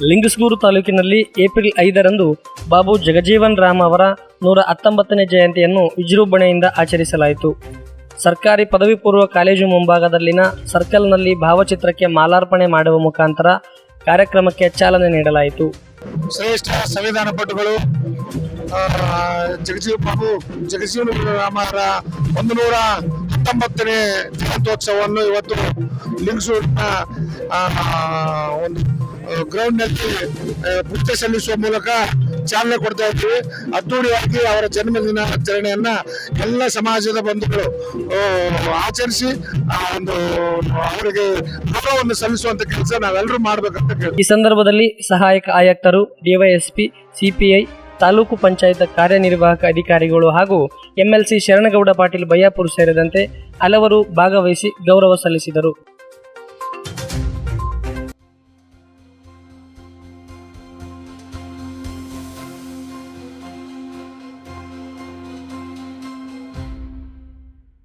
ಲಿಂಗಸ್ಗೂರು ತಾಲೂಕಿನಲ್ಲಿ ಏಪ್ರಿಲ್ 5ರಂದು ಬಾಬು ಜಗಜೀವನ್ ರಾಮ್ ಅವರ 119ನೇ ಜಯಂತಿಯನ್ನು ವಿಜೃಂಭಣೆಯಿಂದ ಆಚರಿಸಲಾಯಿತು. ಸರ್ಕಾರಿ ಪದವಿ ಪೂರ್ವ ಕಾಲೇಜು ಮುಂಭಾಗದಲ್ಲಿನ ಸರ್ಕಲ್ನಲ್ಲಿ ಭಾವಚಿತ್ರಕ್ಕೆ ಮಾಲಾರ್ಪಣೆ ಮಾಡುವ ಮುಖಾಂತರ ಕಾರ್ಯಕ್ರಮಕ್ಕೆ ಚಾಲನೆ ನೀಡಲಾಯಿತು. ಶ್ರೇಷ್ಠ ಸಂವಿಧಾನ ಪಟುಗಳು ಜಗಜೀವನ ರಾಮರ 119ನೇ ಜಯಂತ್ಯೋತ್ಸವವನ್ನು ಇವತ್ತು ಲಿಂಗಸೂರಿನ ಒಂದು ಗ್ರೌಂಡ್ನಲ್ಲಿ ಪೂಜೆ ಸಲ್ಲಿಸುವ ಮೂಲಕ ಚಾಲನೆ ಕೊಡ್ತಾ ಇದ್ದೀವಿ. ಅದ್ದೂರಿಯಾಗಿ ಅವರ ಜನ್ಮದಿನಾಚರಣೆಯನ್ನ ಎಲ್ಲ ಸಮಾಜದ ಬಂಧುಗಳು ಆಚರಿಸಿ ಒಂದು ಅವರಿಗೆ ಗೌರವವನ್ನು ಸಲ್ಲಿಸುವಂತ ಕೆಲಸ ನಾವೆಲ್ಲರೂ ಮಾಡ್ಬೇಕಂತ ಕೇಳಿ. ಈ ಸಂದರ್ಭದಲ್ಲಿ ಸಹಾಯಕ ಆಯುಕ್ತರು, ಡಿವೈಎಸ್ಪಿ, ಸಿಪಿಐ, ತಾಲೂಕು ಪಂಚಾಯತ್ ಕಾರ್ಯನಿರ್ವಾಹಕ ಅಧಿಕಾರಿಗಳು ಹಾಗೂ MLC ಶರಣಗೌಡ ಪಾಟೀಲ್ ಬಯ್ಯಾಪುರ್ ಸೇರಿದಂತೆ ಹಲವರು ಭಾಗವಹಿಸಿ ಗೌರವ ಸಲ್ಲಿಸಿದರು.